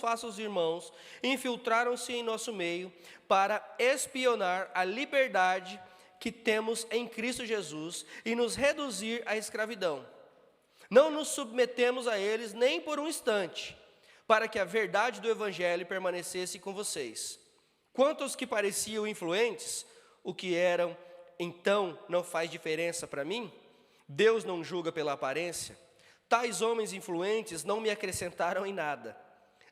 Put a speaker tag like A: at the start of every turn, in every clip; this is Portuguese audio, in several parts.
A: falsos irmãos infiltraram-se em nosso meio para espionar a liberdade que temos em Cristo Jesus e nos reduzir à escravidão. Não nos submetemos a eles nem por um instante, para que a verdade do Evangelho permanecesse com vocês. Quanto aos que pareciam influentes, o que eram, então não faz diferença para mim? Deus não julga pela aparência? Tais homens influentes não me acrescentaram em nada.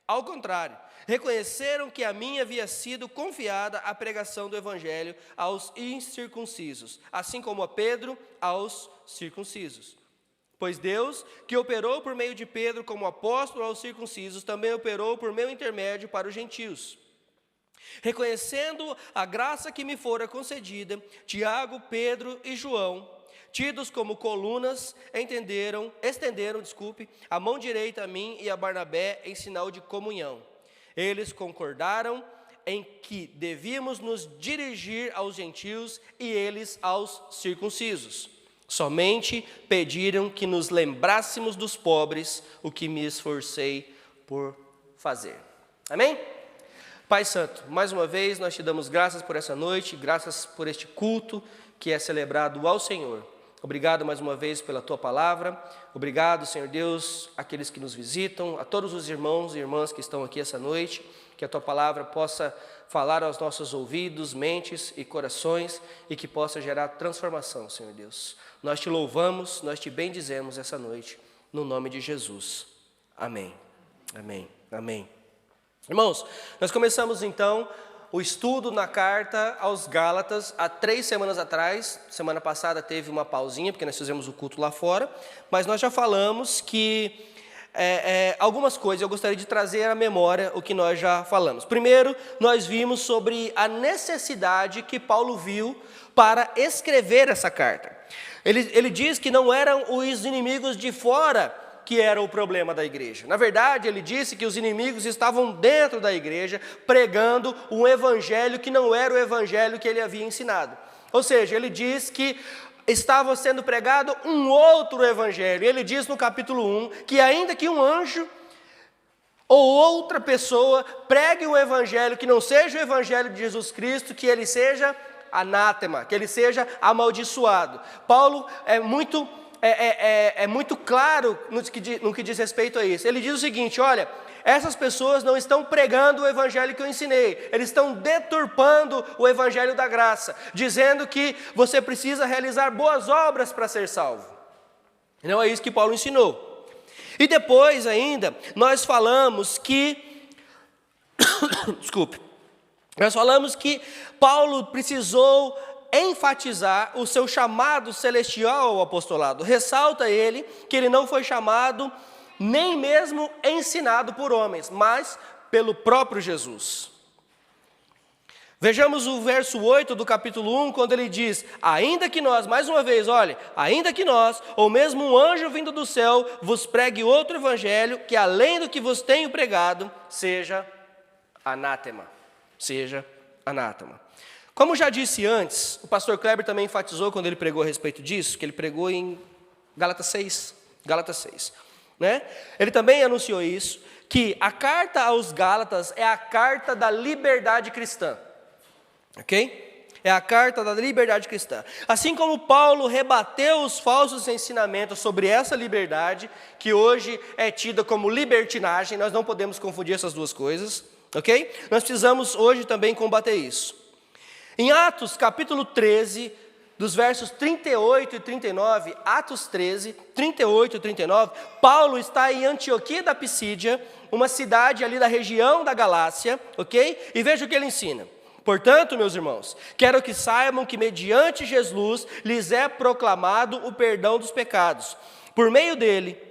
A: Ao contrário, reconheceram que a mim havia sido confiada a pregação do Evangelho aos incircuncisos, assim como a Pedro aos circuncisos. Pois Deus, que operou por meio de Pedro como apóstolo aos circuncisos, também operou por meu intermédio para os gentios. Reconhecendo a graça que me fora concedida, Tiago, Pedro e João, tidos como colunas, estenderam a mão direita a mim e a Barnabé em sinal de comunhão. Eles concordaram em que devíamos nos dirigir aos gentios e eles aos circuncisos. Somente pediram que nos lembrássemos dos pobres, o que me esforcei por fazer. Amém? Pai Santo, mais uma vez nós te damos graças por essa noite, graças por este culto que é celebrado ao Senhor. Obrigado mais uma vez pela Tua palavra, obrigado, Senhor Deus, àqueles que nos visitam, a todos os irmãos e irmãs que estão aqui essa noite, que a Tua palavra possa falar aos nossos ouvidos, mentes e corações e que possa gerar transformação, Senhor Deus. Nós Te louvamos, nós Te bendizemos essa noite, no nome de Jesus. Amém, amém, amém. Irmãos, nós começamos então o estudo na carta aos Gálatas há 3 semanas atrás. Semana passada teve uma pausinha, porque nós fizemos o culto lá fora, mas nós já falamos que algumas coisas eu gostaria de trazer à memória o que nós já falamos. Primeiro, nós vimos sobre a necessidade que Paulo viu para escrever essa carta. Ele diz que não eram os inimigos de fora que era o problema da igreja. Na verdade, ele disse que os inimigos estavam dentro da igreja, pregando um evangelho que não era o evangelho que ele havia ensinado. Ou seja, ele diz que estava sendo pregado um outro evangelho. Ele diz no capítulo 1 que ainda que um anjo ou outra pessoa pregue um evangelho que não seja o evangelho de Jesus Cristo, que ele seja anátema, que ele seja amaldiçoado. Paulo é muito claro no que diz respeito a isso. Ele diz o seguinte: olha, essas pessoas não estão pregando o evangelho que eu ensinei, eles estão deturpando o evangelho da graça, dizendo que você precisa realizar boas obras para ser salvo. Não é isso que Paulo ensinou. E depois ainda, nós falamos que nós falamos que Paulo precisou enfatizar o seu chamado celestial ao apostolado. Ressalta ele que ele não foi chamado nem mesmo ensinado por homens, mas pelo próprio Jesus. Vejamos o verso 8 do capítulo 1, quando ele diz: ainda que nós, mais uma vez, olha, ainda que nós, ou mesmo um anjo vindo do céu, vos pregue outro evangelho, que além do que vos tenho pregado, seja anátema. Seja anátema. Como já disse antes, o pastor Kleber também enfatizou quando ele pregou a respeito disso, que ele pregou em Gálatas 6, né? Ele também anunciou isso, que a carta aos Gálatas é a carta da liberdade cristã, ok? É a carta da liberdade cristã. Assim como Paulo rebateu os falsos ensinamentos sobre essa liberdade, que hoje é tida como libertinagem, nós não podemos confundir essas duas coisas, ok? Nós precisamos hoje também combater isso. Em Atos, capítulo 13, dos versos 38 e 39, Atos 13, 38 e 39, Paulo está em Antioquia da Pisídia, uma cidade ali da região da Galácia, ok? E veja o que ele ensina. Portanto, meus irmãos, quero que saibam que mediante Jesus lhes é proclamado o perdão dos pecados. Por meio dele,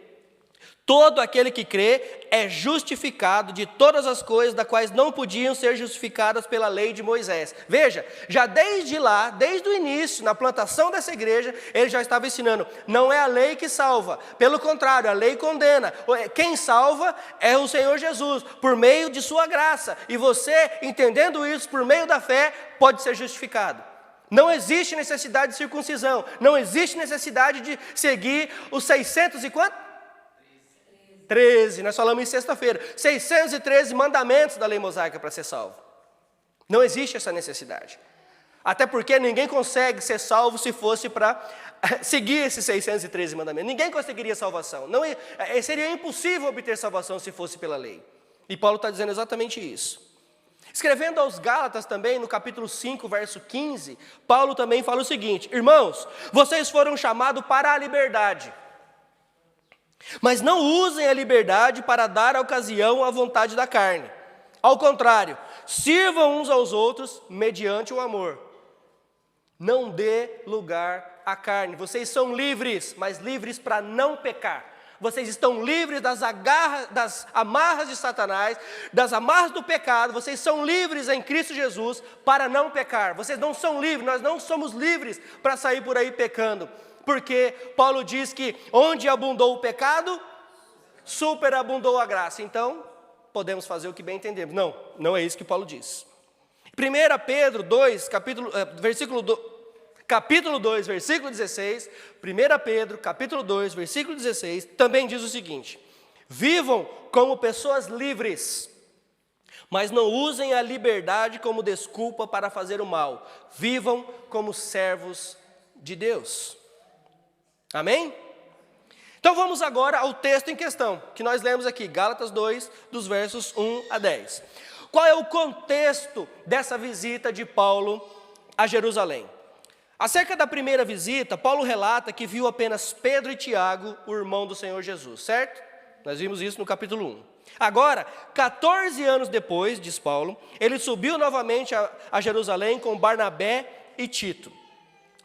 A: todo aquele que crê é justificado de todas as coisas das quais não podiam ser justificadas pela lei de Moisés. Veja, já desde lá, desde o início, na plantação dessa igreja, ele já estava ensinando, não é a lei que salva, pelo contrário, a lei condena. Quem salva é o Senhor Jesus, por meio de sua graça. E você, entendendo isso, por meio da fé, pode ser justificado. Não existe necessidade de circuncisão, não existe necessidade de seguir os 600 e quanto? 613, nós falamos em sexta-feira, 613 mandamentos da lei mosaica para ser salvo. Não existe essa necessidade. Até porque ninguém consegue ser salvo se fosse para seguir esses 613 mandamentos. Ninguém conseguiria salvação. Não, seria impossível obter salvação se fosse pela lei. E Paulo está dizendo exatamente isso. Escrevendo aos Gálatas também, no capítulo 5, verso 15, Paulo também fala o seguinte: irmãos, vocês foram chamados para a liberdade, mas não usem a liberdade para dar ocasião à vontade da carne. Ao contrário, sirvam uns aos outros mediante o amor. Não dê lugar à carne. Vocês são livres, mas livres para não pecar. Vocês estão livres das amarras de Satanás, das amarras do pecado. Vocês são livres em Cristo Jesus para não pecar. Vocês não são livres, nós não somos livres para sair por aí pecando. Porque Paulo diz que onde abundou o pecado, superabundou a graça. Então, podemos fazer o que bem entendemos. Não, não é isso que Paulo diz. 1 Pedro 2, capítulo 2, versículo 16, 1 Pedro, capítulo 2, versículo 16, também diz o seguinte: vivam como pessoas livres, mas não usem a liberdade como desculpa para fazer o mal. Vivam como servos de Deus. Amém? Então vamos agora ao texto em questão, que nós lemos aqui, Gálatas 2, dos versos 1 a 10. Qual é o contexto dessa visita de Paulo a Jerusalém? Acerca da primeira visita, Paulo relata que viu apenas Pedro e Tiago, o irmão do Senhor Jesus, certo? Nós vimos isso no capítulo 1. Agora, 14 anos depois, diz Paulo, ele subiu novamente a Jerusalém com Barnabé e Tito.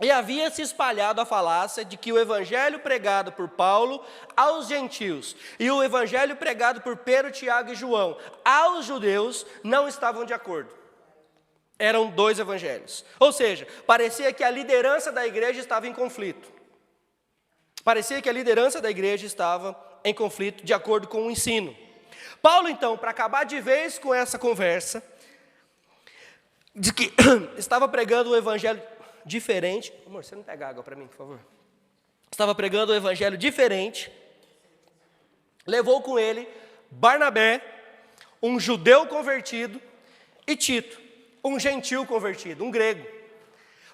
A: E havia se espalhado a falácia de que o evangelho pregado por Paulo aos gentios e o evangelho pregado por Pedro, Tiago e João aos judeus não estavam de acordo. Eram dois evangelhos. Ou seja, parecia que a liderança da igreja estava em conflito. Parecia que a liderança da igreja estava em conflito de acordo com o ensino. Paulo, então, para acabar de vez com essa conversa, de que estava pregando o evangelho diferente. Amor, você não pega água para mim, por favor? Estava pregando o evangelho diferente. Levou com ele Barnabé, um judeu convertido, e Tito, um gentil convertido, um grego.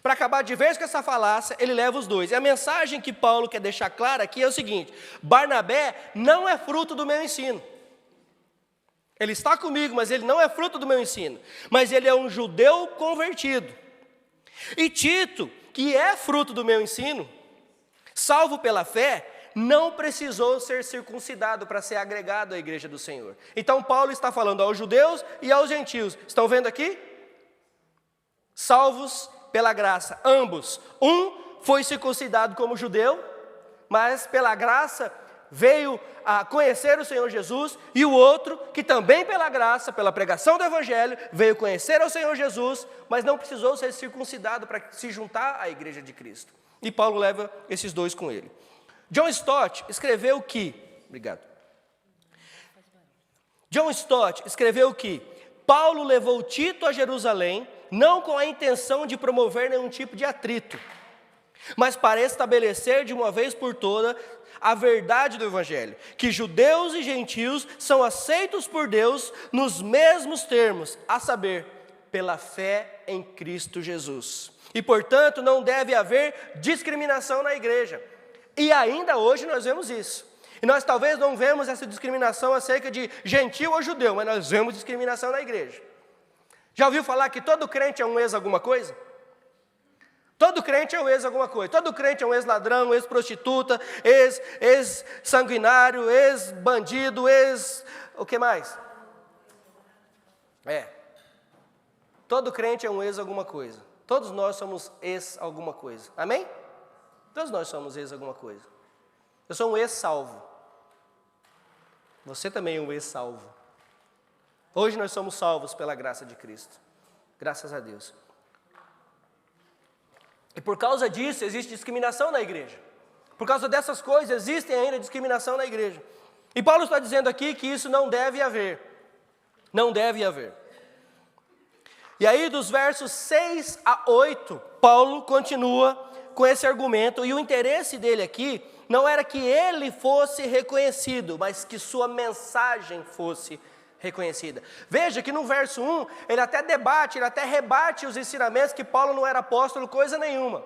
A: Para acabar de vez com essa falácia, ele leva os dois. E a mensagem que Paulo quer deixar clara aqui é o seguinte: Barnabé não é fruto do meu ensino. Ele está comigo, mas ele não é fruto do meu ensino. Mas ele é um judeu convertido. E Tito, que é fruto do meu ensino, salvo pela fé, não precisou ser circuncidado para ser agregado à igreja do Senhor. Então Paulo está falando aos judeus e aos gentios. Estão vendo aqui? Salvos pela graça, ambos. Um foi circuncidado como judeu, mas pela graça veio a conhecer o Senhor Jesus, e o outro, que também pela graça, pela pregação do Evangelho, veio conhecer ao Senhor Jesus, mas não precisou ser circuncidado para se juntar à igreja de Cristo. E Paulo leva esses dois com ele. John Stott escreveu que, John Stott escreveu que Paulo levou Tito a Jerusalém, não com a intenção de promover nenhum tipo de atrito, mas para estabelecer de uma vez por todas a verdade do Evangelho, que judeus e gentios são aceitos por Deus nos mesmos termos, a saber, pela fé em Cristo Jesus. E, portanto, não deve haver discriminação na igreja. E ainda hoje nós vemos isso. E nós talvez não vemos essa discriminação acerca de gentil ou judeu, mas nós vemos discriminação na igreja. Já ouviu falar que todo crente é um ex-alguma coisa? Todo crente é um ex-alguma coisa. Todo crente é um ex-ladrão, ex-prostituta, ex-sanguinário, ex-bandido, o que mais? Todo crente é um ex-alguma coisa. Todos nós somos ex-alguma coisa. Amém? Todos nós somos ex-alguma coisa. Eu sou um ex-salvo. Você também é um ex-salvo. Hoje nós somos salvos pela graça de Cristo. Graças a Deus. E por causa disso existe discriminação na igreja. Por causa dessas coisas existe ainda discriminação na igreja. E Paulo está dizendo aqui que isso não deve haver. Não deve haver. E aí dos versos 6 a 8, Paulo continua com esse argumento. E o interesse dele aqui não era que ele fosse reconhecido, mas que sua mensagem fosse reconhecida. Veja que no verso 1, ele até rebate os ensinamentos que Paulo não era apóstolo coisa nenhuma.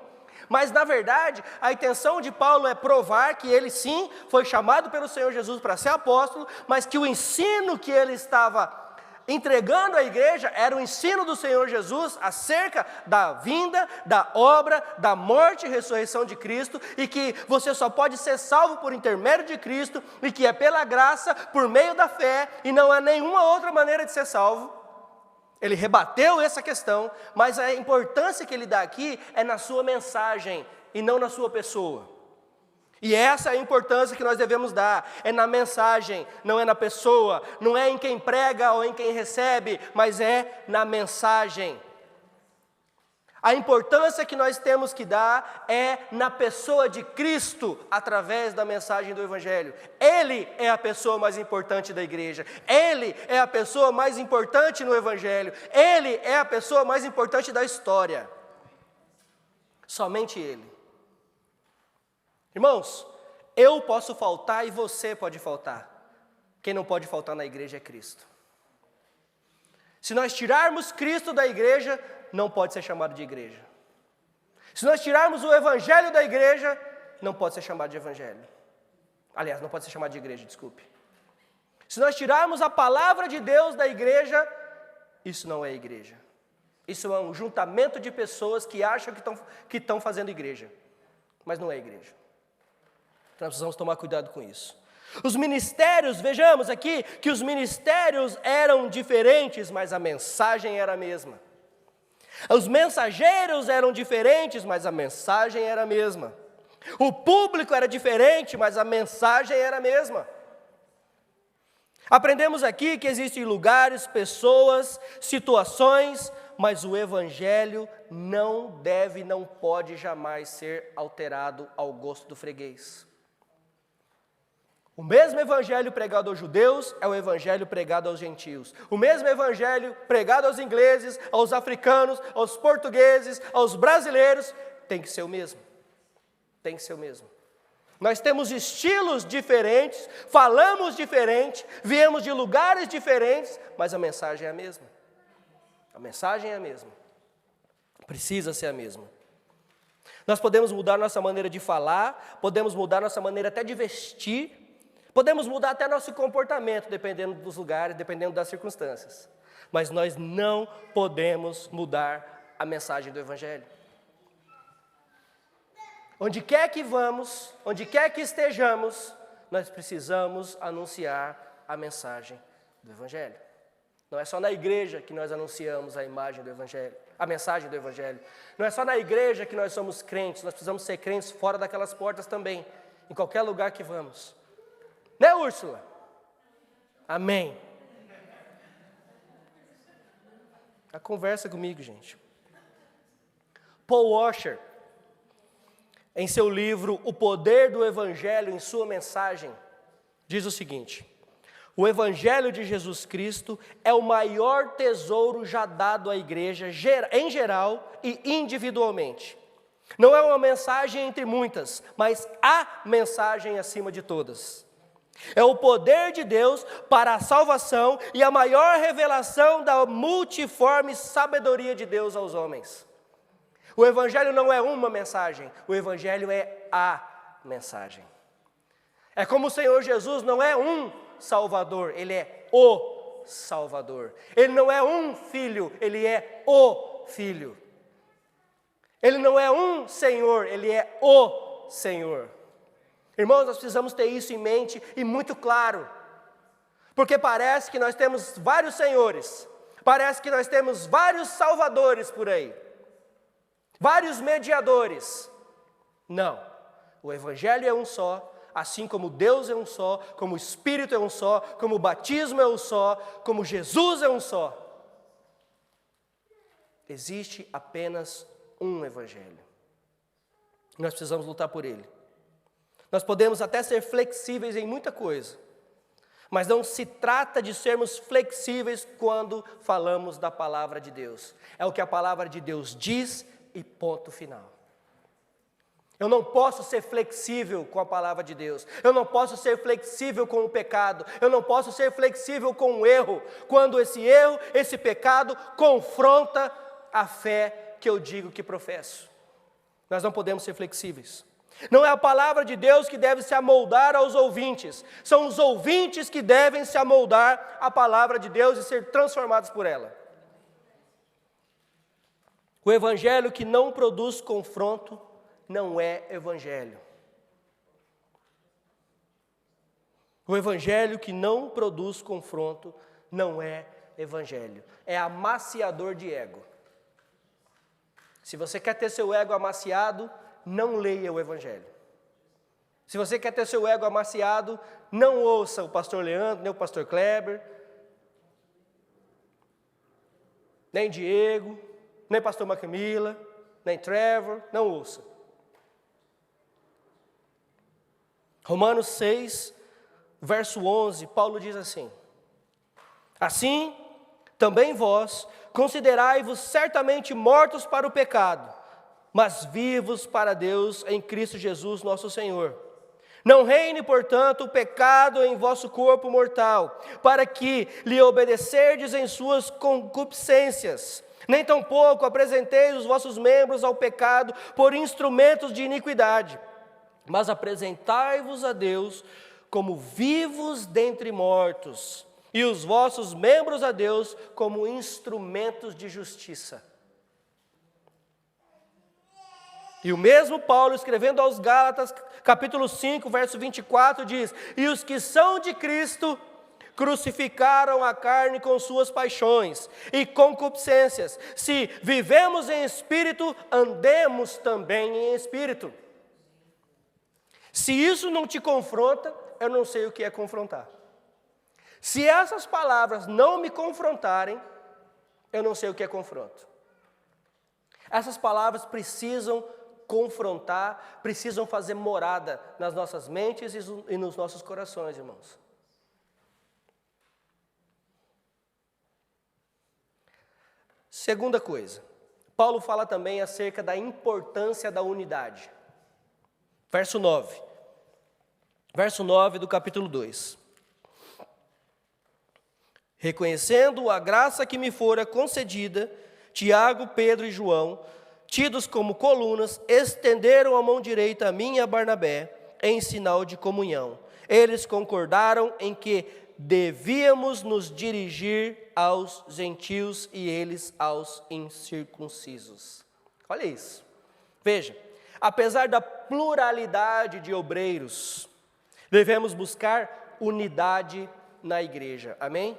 A: Mas na verdade, a intenção de Paulo é provar que ele sim foi chamado pelo Senhor Jesus para ser apóstolo, mas que o ensino que ele estava entregando à igreja era o ensino do Senhor Jesus acerca da vinda, da obra, da morte e ressurreição de Cristo, e que você só pode ser salvo por intermédio de Cristo, e que é pela graça, por meio da fé, e não há nenhuma outra maneira de ser salvo. Ele rebateu essa questão, mas a importância que ele dá aqui é na sua mensagem e não na sua pessoa. E essa é a importância que nós devemos dar, é na mensagem, não é na pessoa, não é em quem prega ou em quem recebe, mas é na mensagem. A importância que nós temos que dar é na pessoa de Cristo, através da mensagem do Evangelho. Ele é a pessoa mais importante da igreja, Ele é a pessoa mais importante no Evangelho, Ele é a pessoa mais importante da história. Somente Ele. Irmãos, eu posso faltar e você pode faltar. Quem não pode faltar na igreja é Cristo. Se nós tirarmos Cristo da igreja, não pode ser chamado de igreja. Se nós tirarmos o Evangelho da igreja, não pode ser chamado de Evangelho. Aliás, não pode ser chamado de igreja, desculpe. Se nós tirarmos a palavra de Deus da igreja, isso não é igreja. Isso é um juntamento de pessoas que acham que estão fazendo igreja, mas não é igreja. Nós precisamos tomar cuidado com isso. Os ministérios, vejamos aqui que os ministérios eram diferentes, mas a mensagem era a mesma. Os mensageiros eram diferentes, mas a mensagem era a mesma. O público era diferente, mas a mensagem era a mesma. Aprendemos aqui que existem lugares, pessoas, situações, mas o Evangelho não deve, não pode jamais ser alterado ao gosto do freguês. O mesmo evangelho pregado aos judeus é o evangelho pregado aos gentios. O mesmo evangelho pregado aos ingleses, aos africanos, aos portugueses, aos brasileiros, tem que ser o mesmo. Tem que ser o mesmo. Nós temos estilos diferentes, falamos diferente, viemos de lugares diferentes, mas a mensagem é a mesma. A mensagem é a mesma. Precisa ser a mesma. Nós podemos mudar nossa maneira de falar, podemos mudar nossa maneira até de vestir, podemos mudar até nosso comportamento, dependendo dos lugares, dependendo das circunstâncias. Mas nós não podemos mudar a mensagem do Evangelho. Onde quer que vamos, onde quer que estejamos, nós precisamos anunciar a mensagem do Evangelho. Não é só na igreja que nós anunciamos a imagem do Evangelho, a mensagem do Evangelho. Não é só na igreja que nós somos crentes, nós precisamos ser crentes fora daquelas portas também, em qualquer lugar que vamos. Né, Úrsula? Amém. A conversa comigo, gente. Paul Washer, em seu livro O Poder do Evangelho em sua mensagem, diz o seguinte: o Evangelho de Jesus Cristo é o maior tesouro já dado à igreja em geral e individualmente. Não é uma mensagem entre muitas, mas a mensagem acima de todas. É o poder de Deus para a salvação e a maior revelação da multiforme sabedoria de Deus aos homens. O Evangelho não é uma mensagem, o Evangelho é a mensagem. É como o Senhor Jesus não é um Salvador, Ele é o Salvador. Ele não é um filho, Ele é o Filho. Ele não é um Senhor, Ele é o Senhor. Irmãos, nós precisamos ter isso em mente e muito claro, porque parece que nós temos vários senhores, parece que nós temos vários salvadores por aí, vários mediadores. Não, o Evangelho é um só, assim como Deus é um só, como o Espírito é um só, como o batismo é um só, como Jesus é um só. Existe apenas um Evangelho. Nós precisamos lutar por ele. Nós podemos até ser flexíveis em muita coisa, mas não se trata de sermos flexíveis quando falamos da palavra de Deus. É o que a palavra de Deus diz e ponto final. Eu não posso ser flexível com a palavra de Deus. Eu não posso ser flexível com o pecado. Eu não posso ser flexível com o erro, quando esse erro, esse pecado, confronta a fé que eu digo que professo. Nós não podemos ser flexíveis. Não é a palavra de Deus que deve se amoldar aos ouvintes. São os ouvintes que devem se amoldar à palavra de Deus e ser transformados por ela. O evangelho que não produz confronto não é evangelho. O evangelho que não produz confronto não é evangelho. É amaciador de ego. Se você quer ter seu ego amaciado, não leia o evangelho. Se você quer ter seu ego amaciado, não ouça o pastor Leandro, nem o pastor Kleber, nem Diego, nem pastor Macamila, nem Trevor, não ouça. Romanos 6, verso 11, Paulo diz assim: assim, também vós, considerai-vos certamente mortos para o pecado, mas vivos para Deus em Cristo Jesus nosso Senhor. Não reine, portanto, o pecado em vosso corpo mortal, para que lhe obedecerdes em suas concupiscências. Nem tampouco apresenteis os vossos membros ao pecado por instrumentos de iniquidade, mas apresentai-vos a Deus como vivos dentre mortos, e os vossos membros a Deus como instrumentos de justiça. E o mesmo Paulo, escrevendo aos Gálatas, capítulo 5, verso 24, diz: e os que são de Cristo crucificaram a carne com suas paixões e concupiscências. Se vivemos em espírito, andemos também em espírito. Se isso não te confronta, eu não sei o que é confrontar. Se essas palavras não me confrontarem, eu não sei o que é confronto. Essas palavras precisam confrontar, precisam fazer morada nas nossas mentes e nos nossos corações, irmãos. Segunda coisa, Paulo fala também acerca da importância da unidade. Verso 9. Verso 9 do capítulo 2. Reconhecendo a graça que me fora concedida, Tiago, Pedro e João, tidos como colunas, estenderam a mão direita a mim e a Barnabé, em sinal de comunhão. Eles concordaram em que devíamos nos dirigir aos gentios e eles aos incircuncisos. Olha isso. Veja, apesar da pluralidade de obreiros, devemos buscar unidade na igreja. Amém?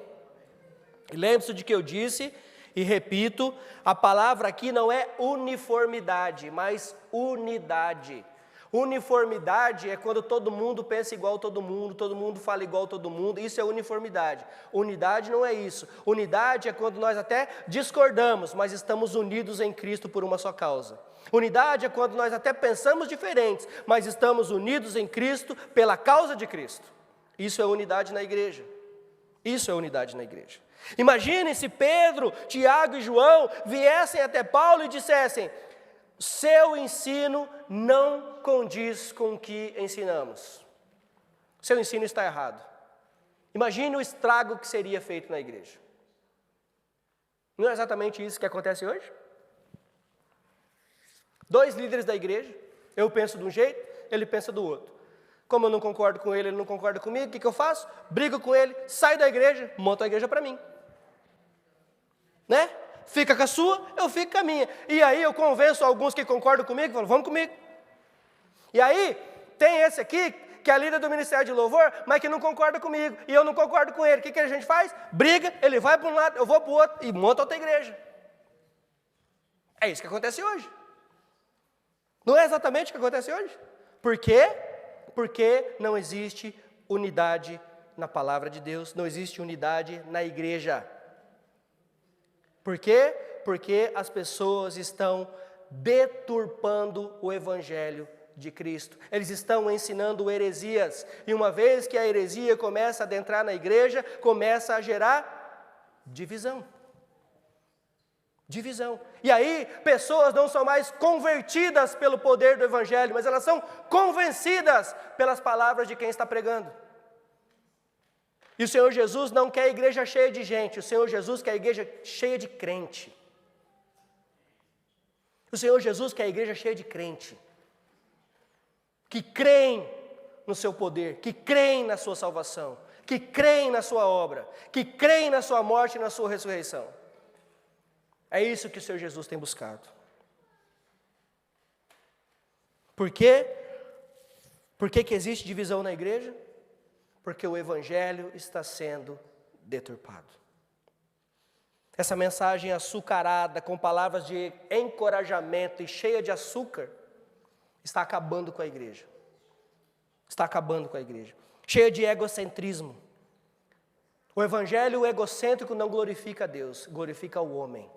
A: E lembre-se de que eu disse, e repito, a palavra aqui não é uniformidade, mas unidade. Uniformidade é quando todo mundo pensa igual a todo mundo fala igual a todo mundo, isso é uniformidade. Unidade não é isso. Unidade é quando nós até discordamos, mas estamos unidos em Cristo por uma só causa. Unidade é quando nós até pensamos diferentes, mas estamos unidos em Cristo pela causa de Cristo. Isso é unidade na igreja. Isso é unidade na igreja. Imagine se Pedro, Tiago e João viessem até Paulo e dissessem: seu ensino não condiz com o que ensinamos. Seu ensino está errado. Imagine o estrago que seria feito na igreja. Não é exatamente isso que acontece hoje? Dois líderes da igreja, eu penso de um jeito, ele pensa do outro. Como eu não concordo com ele, ele não concorda comigo, o que eu faço? Brigo com ele, saio da igreja, monto a igreja para mim. Né? Fica com a sua, eu fico com a minha. E aí eu convenço alguns que concordam comigo, e falo, vamos comigo. E aí, tem esse aqui, que é a líder do Ministério de Louvor, mas que não concorda comigo, e eu não concordo com ele. O que a gente faz? Briga, ele vai para um lado, eu vou para o outro, e monta outra igreja. É isso que acontece hoje. Não é exatamente o que acontece hoje? Por quê? Porque não existe unidade na palavra de Deus, não existe unidade na igreja. Por quê? Porque as pessoas estão deturpando o evangelho de Cristo. Eles estão ensinando heresias. E uma vez que a heresia começa a adentrar na igreja, começa a gerar divisão. Divisão. E aí, pessoas não são mais convertidas pelo poder do Evangelho, mas elas são convencidas pelas palavras de quem está pregando. E o Senhor Jesus não quer a igreja cheia de gente, o Senhor Jesus quer a igreja cheia de crente. O Senhor Jesus quer a igreja cheia de crente, que creem no seu poder, que creem na sua salvação, que creem na sua obra, que creem na sua morte e na sua ressurreição. É isso que o Senhor Jesus tem buscado. Por quê? Por que que existe divisão na igreja? Porque o Evangelho está sendo deturpado. Essa mensagem açucarada, com palavras de encorajamento e cheia de açúcar, está acabando com a igreja. Está acabando com a igreja. Cheia de egocentrismo. O Evangelho egocêntrico não glorifica a Deus, glorifica o homem.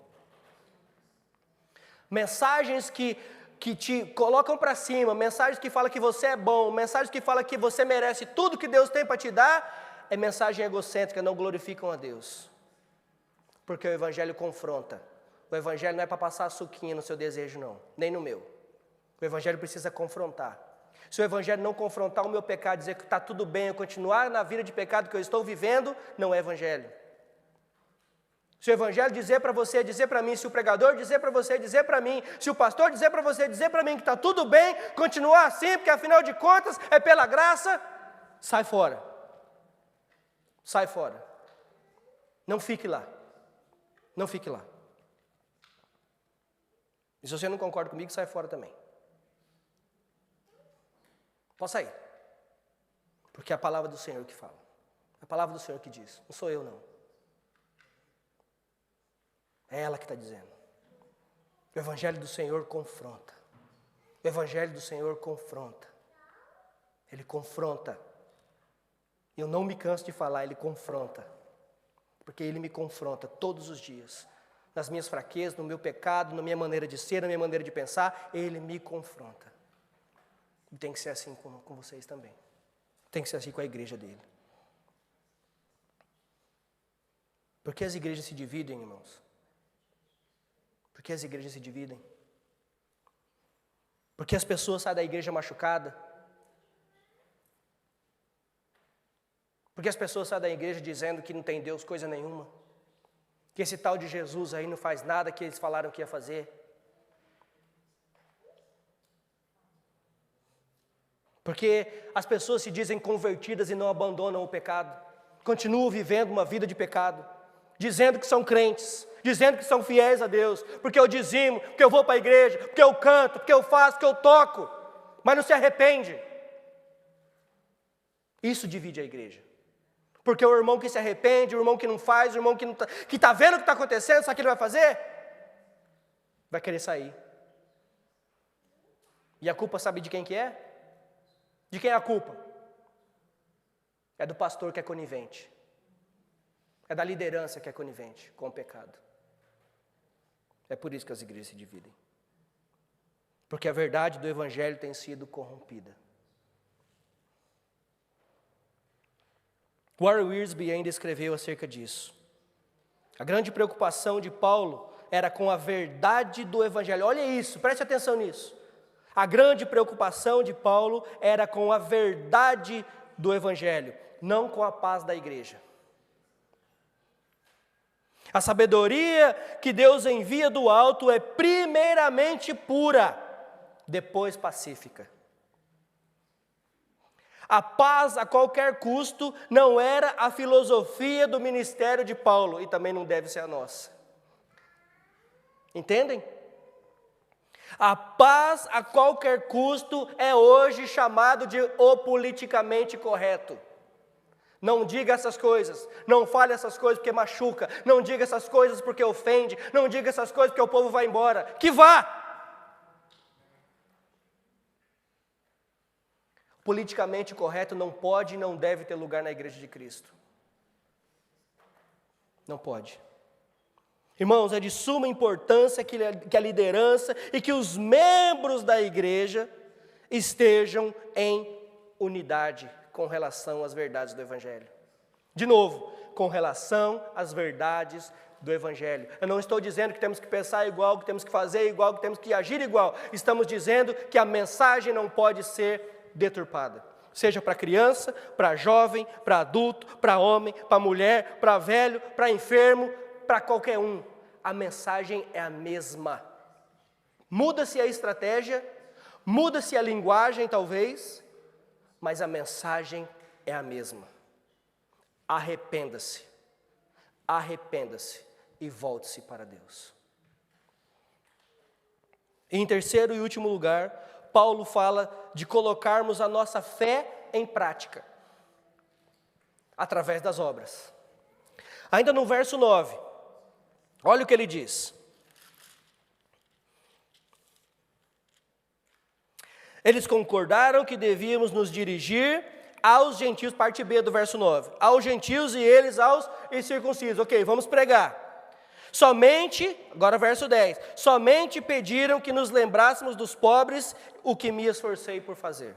A: Mensagens que te colocam para cima, mensagens que falam que você é bom, mensagens que falam que você merece tudo que Deus tem para te dar, é mensagem egocêntrica, não glorificam a Deus. Porque o Evangelho confronta. O Evangelho não é para passar suquinha no seu desejo, não, nem no meu. O Evangelho precisa confrontar. Se o Evangelho não confrontar o meu pecado, dizer que está tudo bem, eu continuar na vida de pecado que eu estou vivendo, não é Evangelho. Se o Evangelho dizer para você, dizer para mim, se o pregador dizer para você, dizer para mim, se o pastor dizer para você, dizer para mim que está tudo bem, continuar assim, porque afinal de contas é pela graça, sai fora. Sai fora. Não fique lá. Não fique lá. E se você não concorda comigo, sai fora também. Pode sair. Porque é a palavra do Senhor que fala. É a palavra do Senhor que diz. Não sou eu, não. É ela que está dizendo. O Evangelho do Senhor confronta. O Evangelho do Senhor confronta. Ele confronta. Eu não me canso de falar, Ele confronta. Porque Ele me confronta todos os dias. Nas minhas fraquezas, no meu pecado, na minha maneira de ser, na minha maneira de pensar, Ele me confronta. E tem que ser assim com vocês também. Tem que ser assim com a igreja dele. Por que as igrejas se dividem, irmãos? Por que as igrejas se dividem? Porque as pessoas saem da igreja machucada. Porque as pessoas saem da igreja dizendo que não tem Deus coisa nenhuma. Que esse tal de Jesus aí não faz nada que eles falaram que ia fazer. Porque as pessoas se dizem convertidas e não abandonam o pecado. Continuam vivendo uma vida de pecado. Dizendo que são crentes. Dizendo que são fiéis a Deus. Porque eu dizimo, porque eu vou para a igreja, porque eu canto, porque eu faço, porque eu toco. Mas não se arrepende. Isso divide a igreja. Porque o irmão que se arrepende, o irmão que não faz, o irmão que está vendo o que está acontecendo, sabe o que ele vai fazer? Vai querer sair. E a culpa sabe de quem que é? De quem é a culpa? É do pastor que é conivente. É da liderança que é conivente com o pecado. É por isso que as igrejas se dividem. Porque a verdade do Evangelho tem sido corrompida. Warren Wiersbe ainda escreveu acerca disso. A grande preocupação de Paulo era com a verdade do Evangelho. Olha isso, preste atenção nisso. A grande preocupação de Paulo era com a verdade do Evangelho, não com a paz da igreja. A sabedoria que Deus envia do alto é primeiramente pura, depois pacífica. A paz a qualquer custo não era a filosofia do ministério de Paulo e também não deve ser a nossa. Entendem? A paz a qualquer custo é hoje chamado de o politicamente correto. Não diga essas coisas, não fale essas coisas porque machuca, não diga essas coisas porque ofende, não diga essas coisas porque o povo vai embora. Que vá! Politicamente correto não pode e não deve ter lugar na igreja de Cristo. Não pode. Irmãos, é de suma importância que a liderança e que os membros da igreja estejam em unidade com relação às verdades do Evangelho. De novo, com relação às verdades do Evangelho. Eu não estou dizendo que temos que pensar igual, que temos que fazer igual, que temos que agir igual. Estamos dizendo que a mensagem não pode ser deturpada. Seja para criança, para jovem, para adulto, para homem, para mulher, para velho, para enfermo, para qualquer um. A mensagem é a mesma. Muda-se a estratégia, muda-se a linguagem talvez, mas a mensagem é a mesma. Arrependa-se. Arrependa-se e volte-se para Deus. E em terceiro e último lugar, Paulo fala de colocarmos a nossa fé em prática, através das obras. Ainda no verso 9, olha o que ele diz. Eles concordaram que devíamos nos dirigir aos gentios, parte B do verso 9, aos gentios e eles aos incircuncisos. Ok, vamos pregar. Somente, agora verso 10, somente pediram que nos lembrássemos dos pobres, o que me esforcei por fazer.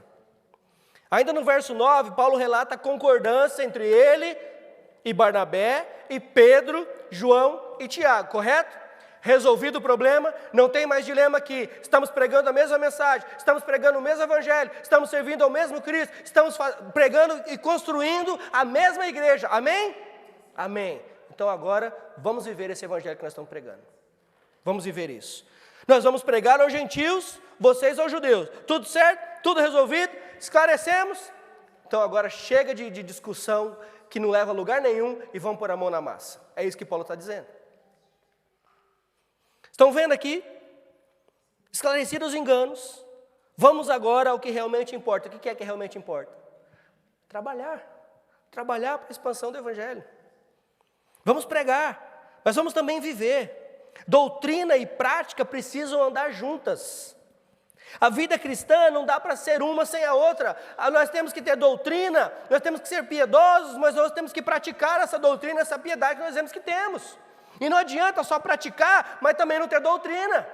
A: Ainda no verso 9, Paulo relata a concordância entre ele e Barnabé, e Pedro, João e Tiago, correto? Resolvido o problema, não tem mais dilema aqui, estamos pregando a mesma mensagem, estamos pregando o mesmo evangelho, estamos servindo ao mesmo Cristo, estamos pregando e construindo a mesma igreja, amém? Amém. Então agora, vamos viver esse evangelho que nós estamos pregando. Vamos viver isso. Nós vamos pregar aos gentios, vocês aos judeus. Tudo certo? Tudo resolvido? Esclarecemos? Então agora chega de discussão que não leva a lugar nenhum e vamos pôr a mão na massa. É isso que Paulo está dizendo. Estão vendo aqui? Esclarecidos os enganos. Vamos agora ao que realmente importa. O que é que realmente importa? Trabalhar. Trabalhar para a expansão do evangelho. Vamos pregar, mas vamos também viver. Doutrina e prática precisam andar juntas. A vida cristã não dá para ser uma sem a outra. Nós temos que ter doutrina, nós temos que ser piedosos, mas nós temos que praticar essa doutrina, essa piedade que nós dizemos que temos. E não adianta só praticar, mas também não ter doutrina.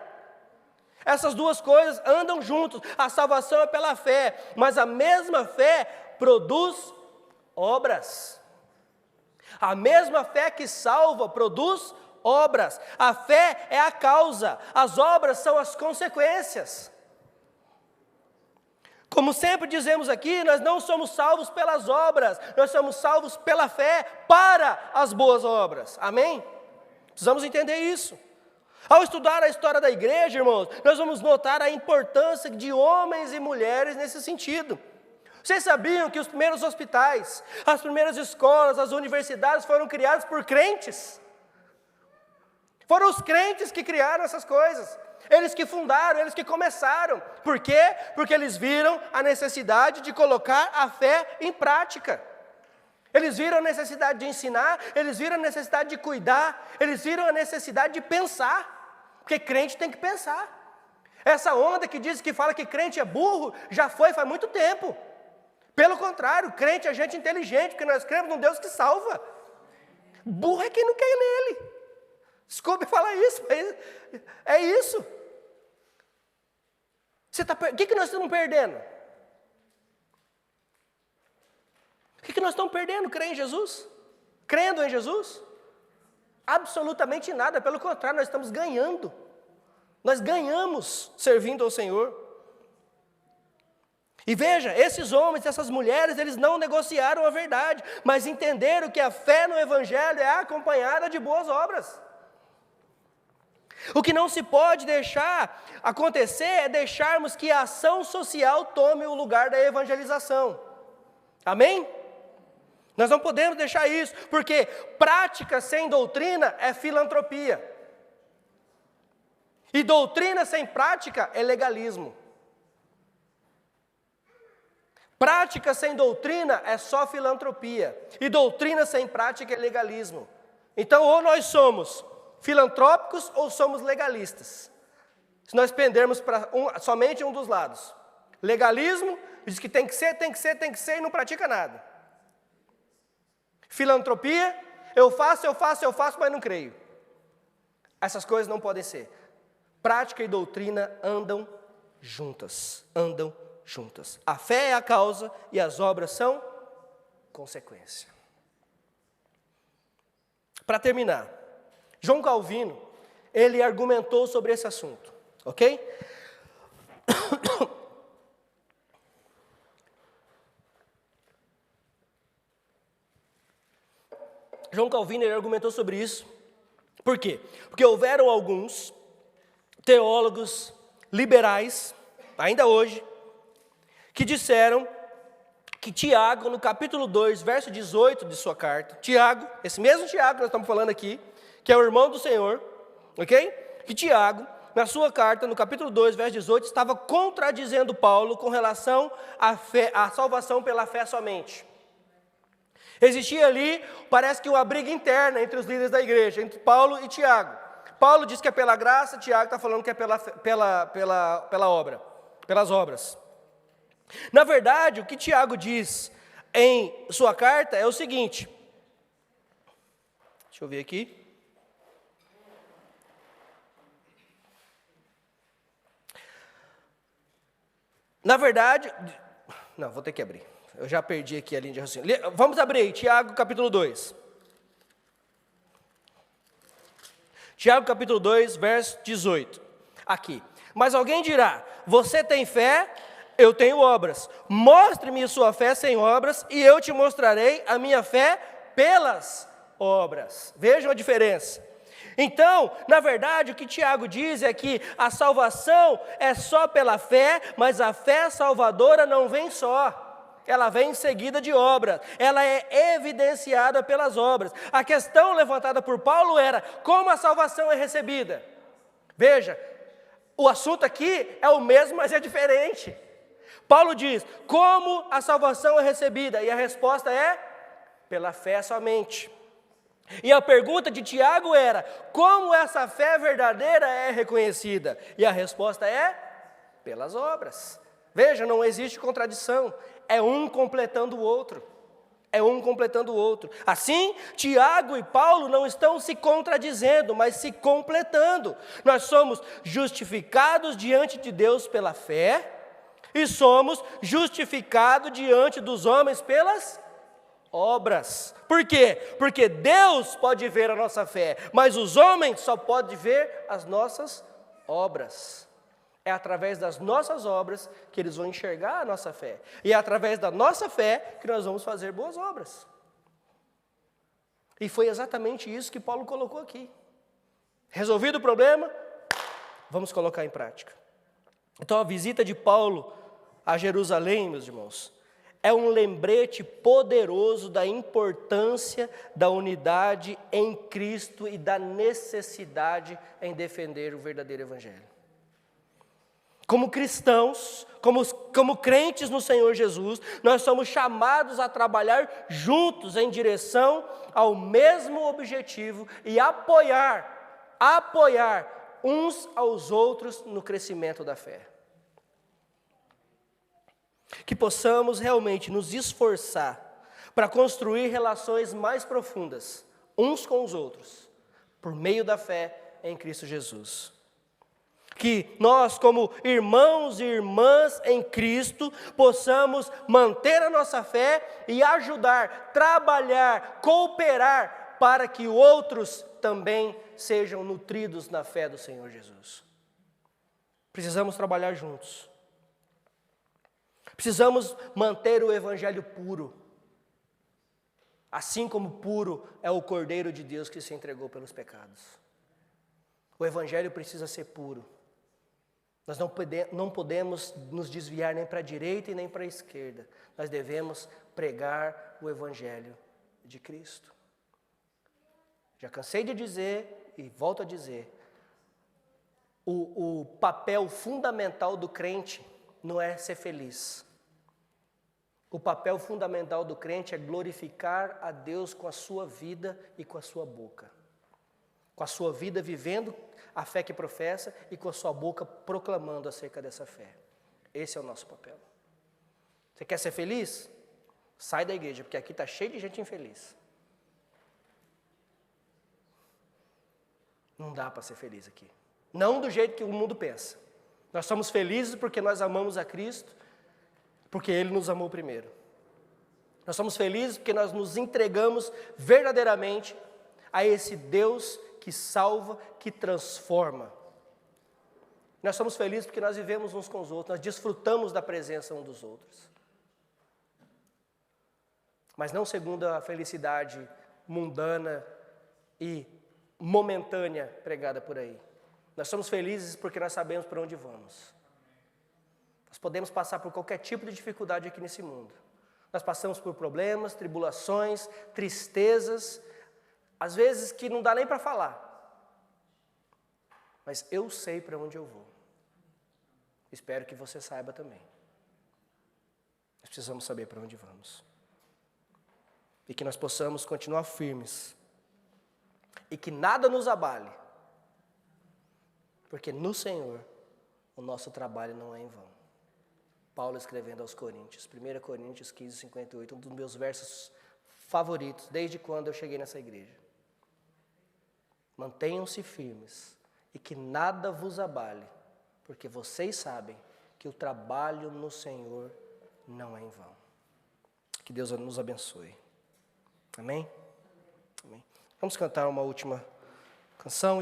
A: Essas duas coisas andam juntos. A salvação é pela fé, mas a mesma fé produz obras. A mesma fé que salva produz obras. A fé é a causa, as obras são as consequências. Como sempre dizemos aqui, nós não somos salvos pelas obras, nós somos salvos pela fé para as boas obras. Amém? Precisamos entender isso. Ao estudar a história da igreja, irmãos, nós vamos notar a importância de homens e mulheres nesse sentido. Vocês sabiam que os primeiros hospitais, as primeiras escolas, as universidades foram criadas por crentes? Foram os crentes que criaram essas coisas. Eles que fundaram, eles que começaram. Por quê? Porque eles viram a necessidade de colocar a fé em prática. Eles viram a necessidade de ensinar, eles viram a necessidade de cuidar, eles viram a necessidade de pensar. Porque crente tem que pensar. Essa onda que diz que fala que crente é burro, já foi faz muito tempo. Pelo contrário, crente é gente inteligente, porque nós cremos num Deus que salva. Burro é quem não quer nele. Desculpe falar isso, mas é isso. O que nós estamos perdendo? O que nós estamos perdendo? Crer em Jesus? Crendo em Jesus? Absolutamente nada, pelo contrário, nós estamos ganhando. Nós ganhamos servindo ao Senhor. E veja, esses homens, essas mulheres, eles não negociaram a verdade, mas entenderam que a fé no Evangelho é acompanhada de boas obras. O que não se pode deixar acontecer é deixarmos que a ação social tome o lugar da evangelização. Amém? Nós não podemos deixar isso, porque prática sem doutrina é filantropia. E doutrina sem prática é legalismo. Prática sem doutrina é só filantropia. E doutrina sem prática é legalismo. Então, ou nós somos filantrópicos ou somos legalistas. Se nós pendermos para somente um dos lados. Legalismo, diz que tem que ser e não pratica nada. Filantropia, eu faço, mas não creio. Essas coisas não podem ser. Prática e doutrina andam juntas. A fé é a causa e as obras são consequência. Para terminar, João Calvino, ele argumentou sobre esse assunto, ok? João Calvino, ele argumentou sobre isso. Por quê? Porque houveram alguns teólogos liberais, ainda hoje, que disseram que Tiago, no capítulo 2, verso 18 de sua carta, Tiago, esse mesmo Tiago que nós estamos falando aqui, que é o irmão do Senhor, ok? Que Tiago, na sua carta, no capítulo 2, verso 18, estava contradizendo Paulo com relação à fé, à salvação pela fé somente. Existia ali, parece que uma briga interna entre os líderes da igreja, entre Paulo e Tiago. Paulo diz que é pela graça, Tiago está falando que é pela obra, pelas obras. Na verdade, o que Tiago diz em sua carta é o seguinte. Deixa eu ver aqui. Na verdade, não, vou ter que abrir. Eu já perdi aqui a linha de raciocínio. Vamos abrir aí, Tiago capítulo 2. Tiago capítulo 2, verso 18. Aqui. Mas alguém dirá, você tem fé, eu tenho obras. Mostre-me sua fé sem obras, e eu te mostrarei a minha fé pelas obras. Vejam a diferença. Então, na verdade, o que Tiago diz é que a salvação é só pela fé, mas a fé salvadora não vem só. Ela vem em seguida de obras, ela é evidenciada pelas obras. A questão levantada por Paulo era como a salvação é recebida. Veja, o assunto aqui é o mesmo, mas é diferente. Paulo diz, como a salvação é recebida? E a resposta é, pela fé somente. E a pergunta de Tiago era, como essa fé verdadeira é reconhecida? E a resposta é, pelas obras. Veja, não existe contradição. É um completando o outro. É um completando o outro. Assim, Tiago e Paulo não estão se contradizendo, mas se completando. Nós somos justificados diante de Deus pela fé e somos justificados diante dos homens pelas obras. Por quê? Porque Deus pode ver a nossa fé, mas os homens só podem ver as nossas obras. É através das nossas obras que eles vão enxergar a nossa fé. E é através da nossa fé que nós vamos fazer boas obras. E foi exatamente isso que Paulo colocou aqui. Resolvido o problema, vamos colocar em prática. Então a visita de Paulo a Jerusalém, meus irmãos, é um lembrete poderoso da importância da unidade em Cristo e da necessidade em defender o verdadeiro Evangelho. Como cristãos, como crentes no Senhor Jesus, nós somos chamados a trabalhar juntos em direção ao mesmo objetivo e apoiar uns aos outros no crescimento da fé. Que possamos realmente nos esforçar para construir relações mais profundas, uns com os outros, por meio da fé em Cristo Jesus. Que nós, como irmãos e irmãs em Cristo, possamos manter a nossa fé e ajudar, trabalhar, cooperar para que outros também sejam nutridos na fé do Senhor Jesus. Precisamos trabalhar juntos. Precisamos manter o Evangelho puro, assim como puro é o Cordeiro de Deus que se entregou pelos pecados. O Evangelho precisa ser puro. Nós não podemos nos desviar nem para a direita e nem para a esquerda. Nós devemos pregar o Evangelho de Cristo. Já cansei de dizer e volto a dizer, o papel fundamental do crente não é ser feliz. O papel fundamental do crente é glorificar a Deus com a sua vida e com a sua boca. Com a sua vida vivendo a fé que professa e com a sua boca proclamando acerca dessa fé. Esse é o nosso papel. Você quer ser feliz? Sai da igreja, porque aqui está cheio de gente infeliz. Não dá para ser feliz aqui. Não do jeito que o mundo pensa. Nós somos felizes porque nós amamos a Cristo, porque Ele nos amou primeiro. Nós somos felizes porque nós nos entregamos verdadeiramente a esse Deus que salva, que transforma. Nós somos felizes porque nós vivemos uns com os outros, nós desfrutamos da presença uns dos outros. Mas não segundo a felicidade mundana e momentânea pregada por aí. Nós somos felizes porque nós sabemos para onde vamos. Nós podemos passar por qualquer tipo de dificuldade aqui nesse mundo. Nós passamos por problemas, tribulações, tristezas, às vezes que não dá nem para falar. Mas eu sei para onde eu vou. Espero que você saiba também. Nós precisamos saber para onde vamos. E que nós possamos continuar firmes. E que nada nos abale. Porque no Senhor, o nosso trabalho não é em vão. Paulo escrevendo aos Coríntios, 1 Coríntios 15, 58, um dos meus versos favoritos, desde quando eu cheguei nessa igreja. Mantenham-se firmes e que nada vos abale, porque vocês sabem que o trabalho no Senhor não é em vão. Que Deus nos abençoe. Amém? Amém. Vamos cantar uma última canção.